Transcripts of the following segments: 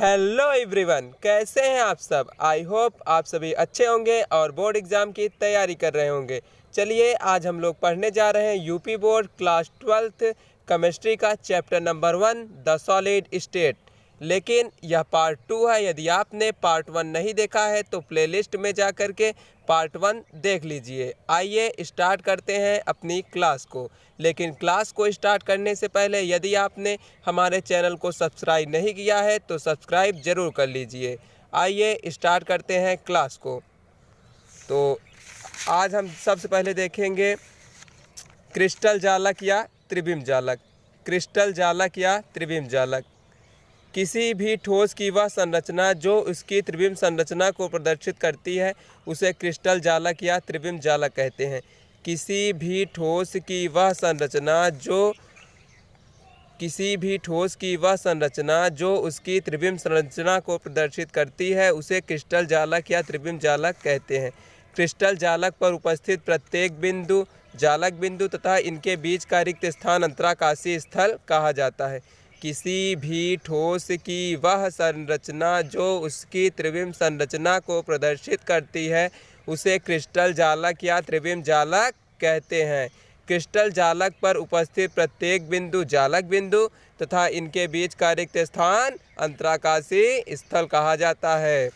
Hello everyone, कैसे हैं आप सब। आई होप आप सभी अच्छे होंगे और बोर्ड एग्ज़ाम की तैयारी कर रहे होंगे। चलिए आज हम लोग पढ़ने जा रहे हैं UP board class 12th chemistry का chapter number 1 the solid state. लेकिन यह पार्ट 2 है। यदि आपने पार्ट 1 नहीं देखा है तो प्लेलिस्ट में जा कर के पार्ट 1 देख लीजिए। आइए स्टार्ट करते हैं अपनी क्लास को। लेकिन क्लास को स्टार्ट करने से पहले यदि आपने हमारे चैनल को सब्सक्राइब नहीं किया है तो सब्सक्राइब ज़रूर कर लीजिए। आइए स्टार्ट करते हैं क्लास को। तो आज हम सबसे पहले देखेंगे क्रिस्टल जालक या त्रिविम जालक। क्रिस्टल जालक या त्रिविम जालक किसी भी ठोस की वह संरचना जो उसकी त्रिविम संरचना को प्रदर्शित करती है उसे क्रिस्टल जालक या त्रिविम जालक कहते हैं। किसी भी ठोस की वह संरचना जो उसकी त्रिविम संरचना को प्रदर्शित करती है उसे क्रिस्टल जालक या त्रिविम जालक कहते हैं। क्रिस्टल जालक पर उपस्थित प्रत्येक बिंदु जालक बिंदु तथा इनके बीच का रिक्त स्थान अंतराकाशीय स्थल कहा जाता है। किसी भी ठोस की वह संरचना जो उसकी त्रिविम संरचना को प्रदर्शित करती है उसे क्रिस्टल जालक या त्रिविम जालक कहते हैं। क्रिस्टल जालक पर उपस्थित प्रत्येक बिंदु जालक बिंदु तथा इनके बीच का रिक्त स्थान अंतराकाशीय स्थल कहा जाता है।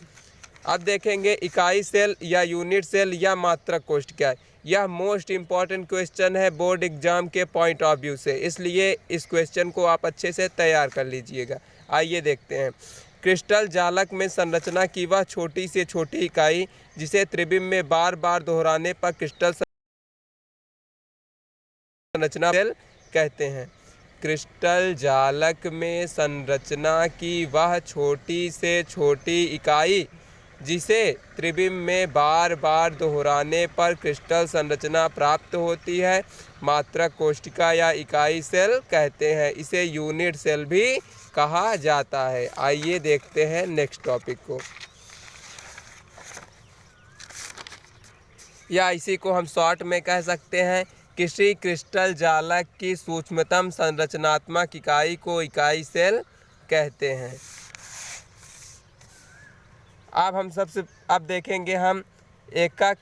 अब देखेंगे इकाई सेल या यूनिट सेल या मात्रक कोष्ठिका। यह मोस्ट इम्पॉर्टेंट क्वेश्चन है बोर्ड एग्जाम के पॉइंट ऑफ व्यू से, इसलिए इस क्वेश्चन को आप अच्छे से तैयार कर लीजिएगा। आइए देखते हैं। क्रिस्टल जालक में संरचना की वह छोटी से छोटी इकाई जिसे त्रिविम में बार बार दोहराने पर क्रिस्टल संरचना सेल कहते हैं। क्रिस्टल जालक में संरचना की वह छोटी से छोटी इकाई जिसे त्रिविम में बार बार दोहराने पर क्रिस्टल संरचना प्राप्त होती है मात्रक कोष्ठिका या इकाई सेल कहते हैं। इसे यूनिट सेल भी कहा जाता है। आइए देखते हैं नेक्स्ट टॉपिक को, या इसी को हम शॉर्ट में कह सकते हैं किसी क्रिस्टल जालक की सूक्ष्मतम संरचनात्मक इकाई को इकाई सेल कहते हैं। अब देखेंगे हम एकक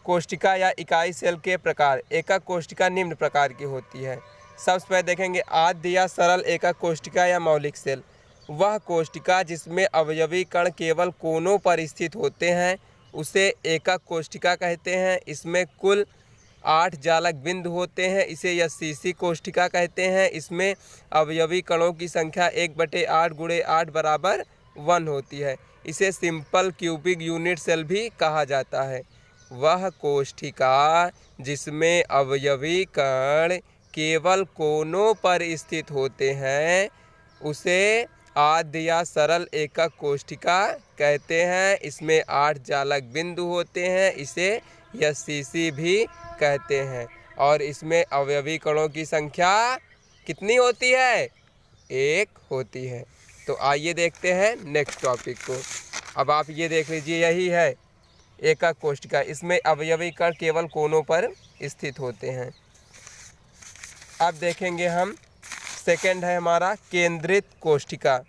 कोष्ठिका या इकाई सेल के प्रकार। एकक कोष्ठिका निम्न प्रकार की होती है। सबसे पहले देखेंगे आद्य या सरल एकक कोष्ठिका या मौलिक सेल। वह कोष्ठिका जिसमें अवयवी कण केवल कोनों पर स्थित होते हैं उसे एकक कोष्ठिका कहते हैं। इसमें कुल 8 जालक बिंदु होते हैं। इसे SCC कोष्ठिका कहते हैं। इसमें अवयवी कणों की संख्या 1/8 × 8 = 1 होती है। इसे सिंपल क्यूबिक यूनिट सेल भी कहा जाता है। वह कोष्ठिका जिसमें अवयवी कण केवल कोनों पर स्थित होते हैं उसे आद्य या सरल एकक कोष्ठिका कहते हैं। इसमें 8 जालक बिंदु होते हैं। इसे SCC भी कहते हैं और इसमें अवयवी कणों की संख्या कितनी होती है? 1 होती है। तो आइए देखते हैं नेक्स्ट टॉपिक को। अब आप ये देख लीजिए, यही है एकक कोष्ठिका। इसमें अवयवी कण केवल कोनों पर स्थित होते हैं। अब देखेंगे हम सेकंड है हमारा केंद्रित कोष्ठिका।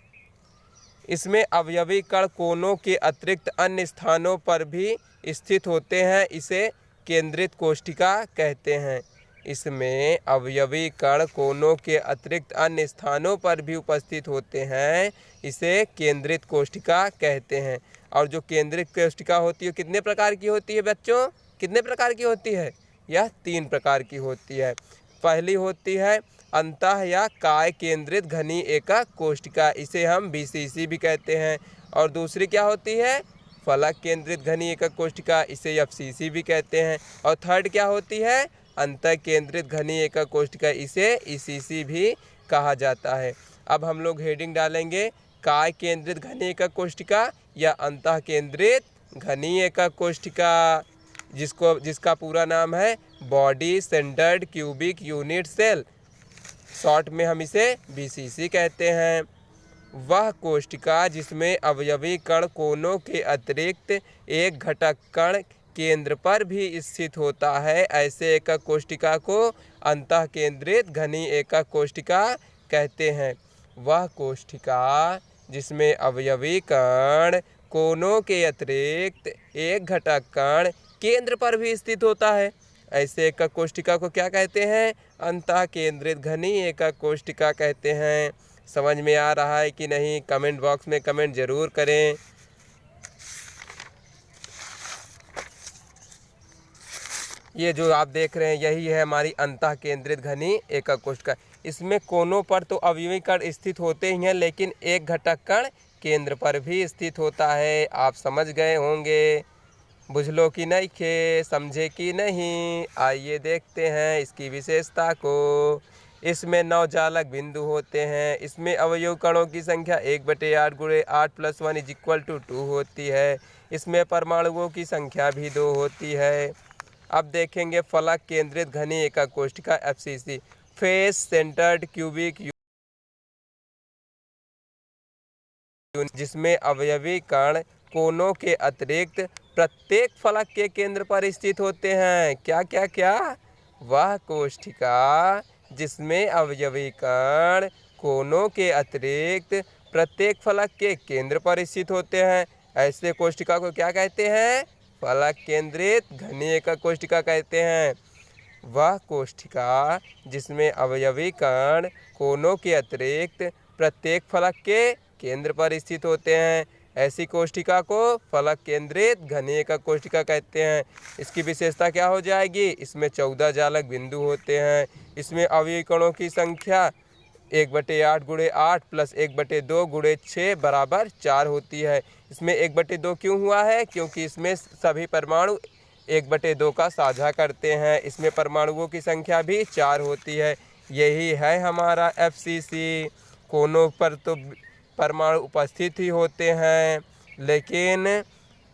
इसमें अवयवी कण कोनों के अतिरिक्त अन्य स्थानों पर भी स्थित होते हैं। इसे केंद्रित कोष्ठिका कहते हैं। इसमें अवयवी कण कोनों के अतिरिक्त अन्य स्थानों पर भी उपस्थित होते हैं। इसे केंद्रित कोष्ठिका कहते हैं। और जो केंद्रित कोष्ठिका होती है कितने प्रकार की होती है बच्चों? कितने प्रकार की होती है? यह 3 प्रकार की होती है। पहली होती है अंतः या काय केंद्रित घनी एकक कोष्ठिका, इसे हम BCC भी कहते हैं। और दूसरी क्या होती है? फलक केंद्रित घनी एकक कोष्ठिका, इसे FCC भी कहते हैं। और थर्ड क्या होती है? अंतः केंद्रित घनी एकक कोष्ठिका, इसे ECC भी कहा जाता है। अब हम लोग हेडिंग डालेंगे काय केंद्रित घनी एकक कोष्ठिका या अंतः केंद्रित घनी एकक कोष्ठिका, जिसका पूरा नाम है body centred cubic unit cell. Short में हम इसे BCC कहते हैं। वह कोष्ठिका जिसमें अवयवी कण कोनों के अतिरिक्त एक घटक कण केंद्र पर भी स्थित होता है, ऐसे एकक कोष्ठिका को अंतः केंद्रित घनी एकक कोष्ठिका कहते हैं। वह कोष्ठिका जिसमें अवयवी कण कोनों के अतिरिक्त एक घटक कण केंद्र पर भी स्थित होता है। ऐसे एकक कोशिका को क्या कहते हैं? अंतः केंद्रित घनी एकक कोशिका कहते हैं। समझ में आ रहा है कि नहीं? कमेंट बॉक्स में कमेंट जरूर करें। ये जो आप देख रहे हैं यही है हमारी अंतः केंद्रित घनी एकक कोशिका। इसमें कोनों पर तो अवयवी कण स्थित होते ही हैं, लेकिन एक घटक कण केंद्र पर भी स्थित होता है। आप समझ गए होंगे। बुझलो कि नहीं खे? समझे कि नहीं? आइए देखते हैं इसकी विशेषता को। इसमें 9 जालक बिंदु होते हैं। इसमें अवयव कणों की संख्या 1/8 गुणे 8 + 1 = 2 होती है। इसमें परमाणुओं की संख्या भी 2 होती है। अब देखेंगे फलक केंद्रित घनी एकक कोशिका FCC, face centred cubic unit, जिसमें अवयवी कण कोनों के अतिरिक्त प्रत्येक फलक के केंद्र पर स्थित होते हैं। क्या क्या क्या? वह कोशिका जिसमें अवयवी कण कोनों के अतिरिक्त प्रत्येक फलक के केंद्र पर स्थित होते हैं, ऐसे कोशिका को क्या कहते हैं? फलक केंद्रित घनी एकक कोशिका कहते हैं। वह कोशिका जिसमें अवयवी कण कोनों के अतिरिक्त प्रत्येक फलक के केंद्र पर स्थित होते हैं, ऐसी कोशिका को फलक केंद्रित घनी एकक कोशिका कहते हैं। इसकी विशेषता क्या हो जाएगी? इसमें 14 जालक बिंदु होते हैं। इसमें अवयवी कणों की संख्या 1/8 गुणे 8 + 1/2 गुणे 6 = 4 होती है। इसमें 1/2 क्यों हुआ है? क्योंकि इसमें सभी परमाणु 1/2 का साझा करते हैं। इसमें परमाणुओं की संख्या भी 4 होती है। यही है हमारा FCC। कोनों पर तो परमाणु उपस्थित ही होते हैं, लेकिन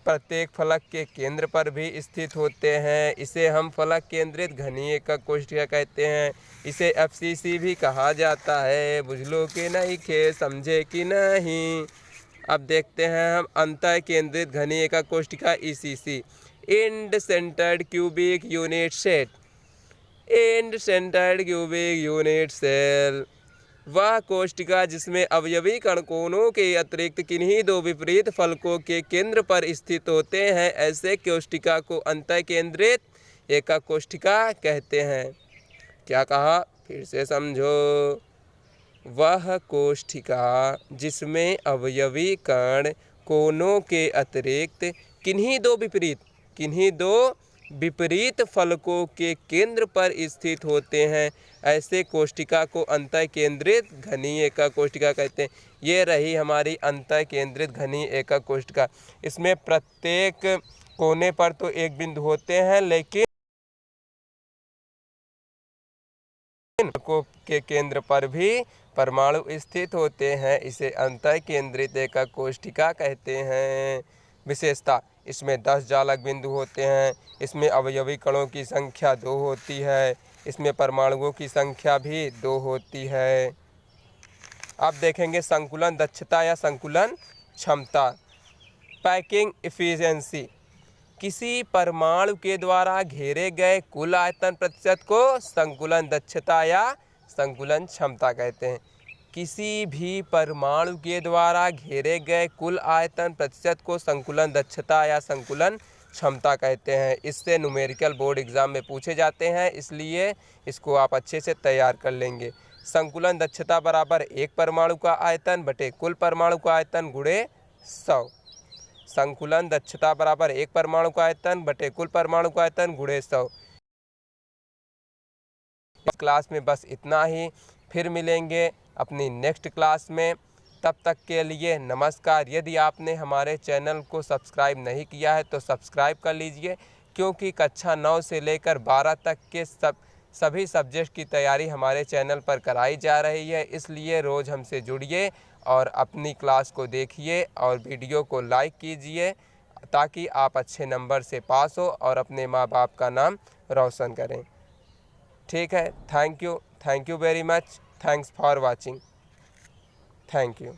प्रत्येक फलक के केंद्र पर भी स्थित होते हैं। इसे हम फलक केंद्रित घनी एकक कोशिका कहते हैं। इसे FCC भी कहा जाता है। बुझलो कि नहीं खे? समझे कि नहीं? अब देखते हैं हम अंतः केंद्रित घनी एकक कोशिका ECC, end centred cubic unit set, end centred cubic unit cell. वह कोशिका जिसमें अवयवी कण कोनों के अतिरिक्त किन्हीं 2 विपरीत फलकों के केंद्र पर स्थित होते हैं, ऐसे कोशिका को अंतः केंद्रित एकक कोशिका कहते हैं। क्या कहा? फिर से समझो। वह कोशिका जिसमें अवयवी कण कोनों के अतिरिक्त किन्हीं दो विपरीत फलकों के केंद्र पर स्थित होते हैं, ऐसे कोशिका को अंतः केंद्रित घनी एकक कोशिका कहते हैं। ये रही हमारी अंतः केंद्रित घनी एकक कोशिका। इसमें प्रत्येक कोने पर तो एक बिंदु होते हैं, लेकिन के केंद्र पर भी परमाणु स्थित होते हैं। इसे अंतः केंद्रित एकक कोशिका कहते हैं। विशेषता: इसमें 10 जालक बिंदु होते हैं। इसमें अवयवी कणों की संख्या 2 होती है। इसमें परमाणुओं की संख्या भी 2 होती है। अब देखेंगे संकुलन दक्षता या संकुलन क्षमता, पैकिंग एफिशिएंसी। किसी परमाणु के द्वारा घेरे गए कुल आयतन प्रतिशत को संकुलन दक्षता या संकुलन क्षमता कहते हैं। किसी भी परमाणु के द्वारा घेरे गए कुल आयतन प्रतिशत को संकुलन दक्षता या संकुलन क्षमता कहते हैं। इससे न्यूमेरिकल बोर्ड एग्जाम में पूछे जाते हैं, इसलिए इसको आप अच्छे से तैयार कर लेंगे। संकुलन दक्षता बराबर एक परमाणु का आयतन बटे कुल परमाणु का आयतन गुणे 100। संकुलन दक्षता बराबर एक परमाणु का आयतन बटे कुल परमाणु का आयतन गुणे 100। इस क्लास में बस इतना ही। फिर मिलेंगे अपनी नेक्स्ट क्लास में। तब तक के लिए नमस्कार। यदि आपने हमारे चैनल को सब्सक्राइब नहीं किया है तो सब्सक्राइब कर लीजिए, क्योंकि कक्षा 9 से लेकर 12 तक के सभी सब्जेक्ट की तैयारी हमारे चैनल पर कराई जा रही है। इसलिए रोज़ हमसे जुड़िए और अपनी क्लास को देखिए और वीडियो को लाइक कीजिए, ताकि आप अच्छे नंबर से पास हो और अपने माँ बाप का नाम रोशन करें। ठीक है, thank you very much. Thanks for watching. Thank you.